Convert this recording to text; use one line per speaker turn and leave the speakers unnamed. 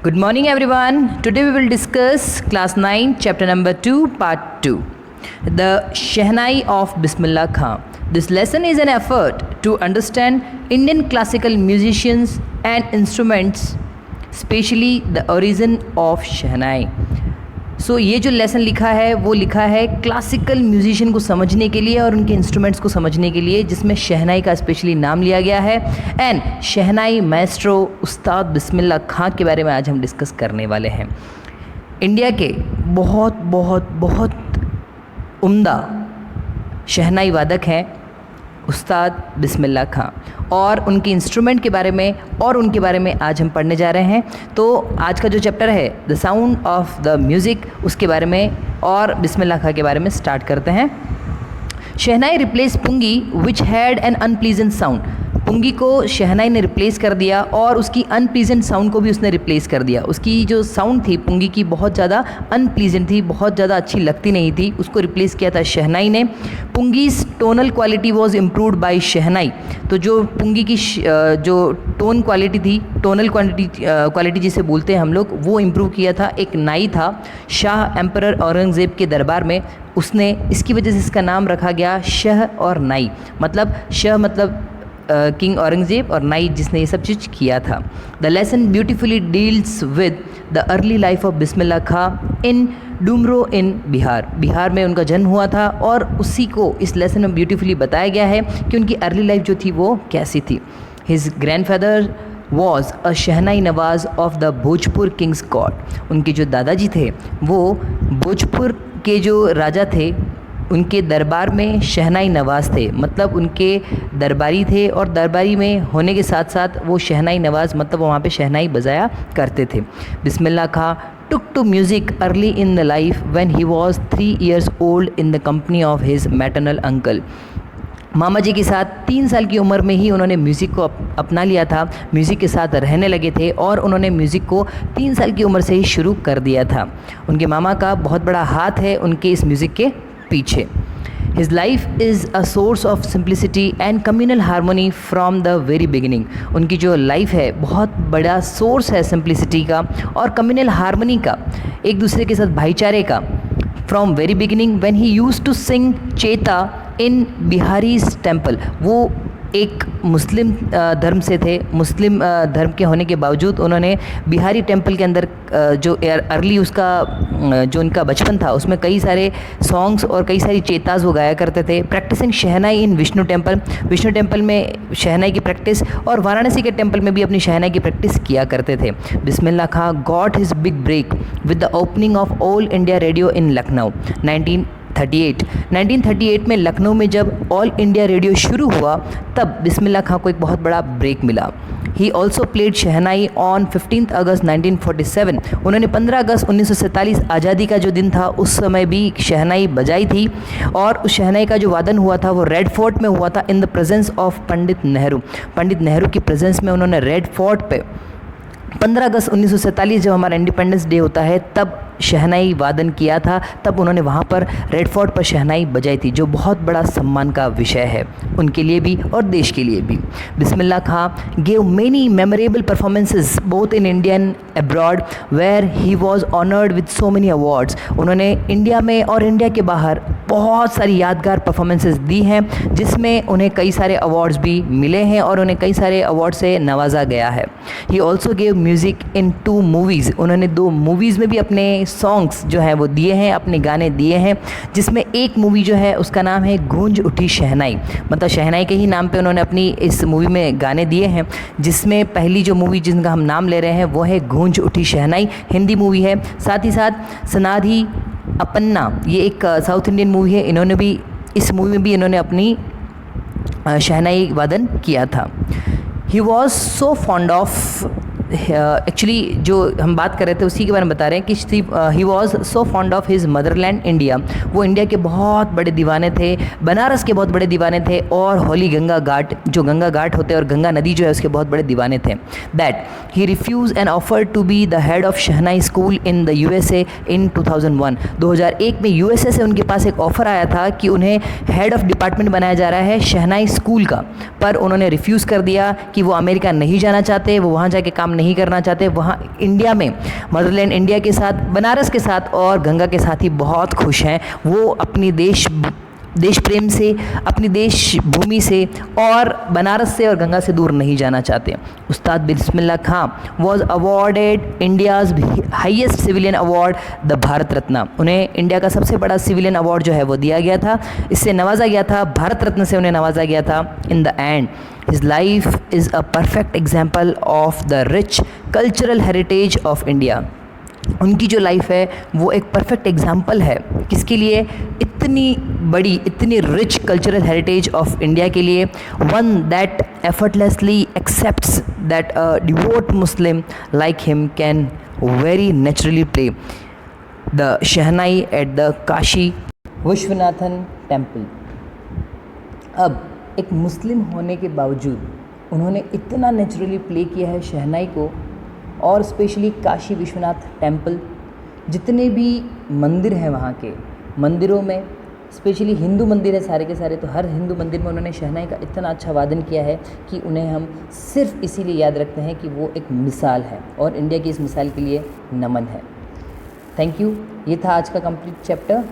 Good morning everyone. Today we will discuss class 9 chapter number 2 part 2, the Shehnai of Bismillah Khan. This lesson is an effort to understand Indian classical musicians and instruments, especially the origin of Shehnai. ये जो lesson लिखा है वो लिखा है classical musician को समझने के लिए और उनके इंस्ट्रूमेंट्स को समझने के लिए, जिसमें शहनाई का स्पेशली नाम लिया गया है। एंड शहनाई माएस्ट्रो उस्ताद बिस्मिल्लाह खां के बारे में आज हम डिस्कस करने वाले हैं। इंडिया के बहुत बहुत बहुत उम्दा शहनाई वादक हैं उस्ताद बिस्मिल्लाह खां, और उनके इंस्ट्रूमेंट के बारे में आज हम पढ़ने जा रहे हैं। तो आज का जो चैप्टर है the sound of the music, उसके बारे में और बिस्मिल्लाह खां के बारे में स्टार्ट करते हैं। Shehnai replace pungi which had an unpleasant sound. Pungi को शहनाई ने रिप्लेस कर दिया और उसकी अनप्लीजेंट साउंड को भी उसने रिप्लेस कर दिया। उसकी जो साउंड थी पुंगी की बहुत ज़्यादा अनप्लीजेंट थी, बहुत ज़्यादा अच्छी लगती नहीं थी, उसको रिप्लेस किया था शहनाई ने। Pungi's tonal quality was improved by shehnai. तो जो पुंगी की जो टोन क्वालिटी थी, टोनल क्वालिटी जिसे बोलते हैं हम लोग, वो इम्प्रूव किया था एक नाई था शाह एम्परर औरंगज़ेब के दरबार में, उसने, इसकी वजह से इसका नाम रखा गया शह और नाई। मतलब शह मतलब किंग औरंगज़ेब और नाई जिसने ये सब चीज़ किया था। The lesson beautifully deals with the early life of Bismillah Khan in Dumraon in Bihar. Bihar में उनका जन्म हुआ था और उसी को इस लेसन में ब्यूटिफुली बताया गया है कि उनकी अर्ली लाइफ जो थी वो कैसी थी। His grandfather was a shehnai Nawaz of the Bhojpur Kings court. उनके जो दादाजी थे वो भोजपुर के जो राजा थे उनके दरबार में शहनाई नवाज़ थे, मतलब उनके दरबारी थे, और दरबारी में होने के साथ साथ वो शहनाई नवाज़ मतलब वहाँ पे शहनाई बजाया करते थे। बिस्मिल्लाह खां took to music early in the life when he was 3 years old in the company of his maternal uncle. मामा जी के साथ 3 साल की उम्र में ही उन्होंने म्यूज़िक को अपना लिया था, म्यूज़िक के साथ रहने लगे थे और उन्होंने म्यूज़िक को 3 साल की उम्र से ही शुरू कर दिया था। उनके मामा का बहुत बड़ा हाथ है उनके इस म्यूज़िक के पीछे। His life is a source of simplicity and communal harmony from the very beginning. उनकी जो लाइफ है बहुत बड़ा सोर्स है सिंप्लिसिटी का और कम्युनल हारमोनी का, एक दूसरे के साथ भाईचारे का। From very beginning when he used to sing चेता इन बिहारीज टेम्पल। वो एक मुस्लिम धर्म से थे, मुस्लिम धर्म के होने के बावजूद उन्होंने बिहारी टेम्पल के अंदर जो अर्ली उसका जो उनका बचपन था उसमें कई सारे सॉन्ग्स और कई सारी चेताज वो गाया करते थे। प्रैक्टिसिंग शहनाई इन विष्णु टेम्पल में शहनाई की प्रैक्टिस, और वाराणसी के टेम्पल में भी अपनी शहनाई की प्रैक्टिस किया करते थे। Bismillah Khan got his big break with the opening of All India Radio in Lucknow 1938 में लखनऊ में जब ऑल इंडिया रेडियो शुरू हुआ तब बिस्मिल्लाह खां को एक बहुत बड़ा ब्रेक मिला। He also played shehnai on 15 अगस्त 1947। उन्होंने 15 अगस्त 1947 आज़ादी का जो दिन था उस समय भी शहनाई बजाई थी, और उस शहनाई का जो वादन हुआ था वो रेड फोर्ट में हुआ था in the presence of Pandit Nehru की प्रेजेंस में। उन्होंने रेड फोर्ट पे 15 अगस्त 1947 जब हमारा इंडिपेंडेंस डे होता है तब शहनाई वादन किया था, तब उन्होंने वहाँ पर रेड फोर्ट पर शहनाई बजाई थी, जो बहुत बड़ा सम्मान का विषय है उनके लिए भी और देश के लिए भी। Bismillah Khan gave many memorable performances both in India and abroad where he was honoured with so many awards. उन्होंने इंडिया में और इंडिया के बाहर बहुत सारी यादगार परफॉर्मेंसेस दी हैं जिसमें उन्हें कई सारे अवार्ड्स भी मिले हैं और उन्हें कई सारे अवार्ड से नवाजा गया है। He also gave music in 2 movies. उन्होंने 2 मूवीज़ में भी अपने सॉन्ग्स जो हैं वो दिए हैं, अपने गाने दिए हैं, जिसमें एक मूवी जो है उसका नाम है गूंज उठी शहनाई, मतलब शहनाई के ही नाम पे उन्होंने अपनी इस मूवी में गाने दिए हैं, जिसमें पहली जो मूवी जिनका हम नाम ले रहे हैं वो है गूंज उठी शहनाई, हिंदी मूवी है। साथ ही साथ सनाधी अपन्ना, ये एक साउथ इंडियन मूवी है, इन्होंने भी इस मूवी में भी इन्होंने अपनी शहनाई वादन किया था। He was so fond of, actually जो हम बात कर रहे थे उसी के बारे में बता रहे हैं कि he was so fond of his Motherland India. वो इंडिया के बहुत बड़े दीवाने थे, बनारस के बहुत बड़े दीवाने थे, और होली गंगा घाट, जो गंगा घाट होते हैं और गंगा नदी जो है उसके बहुत बड़े दीवाने थे। That he refuse an offer to be the head of shehnai school in the USA in 2001। 2001 में USA से उनके पास एक ऑफ़र आया था कि उन्हें हेड ऑफ डिपार्टमेंट बनाया जा रहा है शहनाई स्कूल का, पर उन्होंने रिफ्यूज़ कर दिया कि वो अमेरिका नहीं जाना चाहते, वो वहाँ जाके काम नहीं करना चाहते, वहाँ इंडिया में मदरलैंड इंडिया के साथ, बनारस के साथ और गंगा के साथ ही बहुत खुश हैं। वो अपनी देश प्रेम से, अपनी देश भूमि से और बनारस से और गंगा से दूर नहीं जाना चाहते। Ustad Bismillah Khan was awarded India's highest civilian award the Bharat Ratna. उन्हें इंडिया का सबसे बड़ा सिविलियन अवार्ड जो है वो दिया गया था, इससे नवाजा गया था, भारत रत्न से उन्हें नवाजा गया था। In the end his life is a perfect example of the rich cultural heritage of India. उनकी जो लाइफ है वो एक परफेक्ट एग्जाम्पल है किसके लिए, इतनी बड़ी, इतनी rich cultural heritage of India के लिए। One that effortlessly accepts that a devout Muslim like him can very naturally play the shehnai at the Kashi Vishwanathan temple. अब एक मुस्लिम होने के बावजूद उन्होंने इतना नेचुरली प्ले किया है शहनाई को, और स्पेशली काशी विश्वनाथ टेम्पल, जितने भी मंदिर हैं वहाँ के मंदिरों में, स्पेशली हिंदू मंदिर है सारे के सारे, तो हर हिंदू मंदिर में उन्होंने शहनाई का इतना अच्छा वादन किया है कि उन्हें हम सिर्फ इसीलिए याद रखते हैं कि वो एक मिसाल है, और इंडिया की इस मिसाल के लिए नमन है। Thank you. ये था आज का कंप्लीट चैप्टर।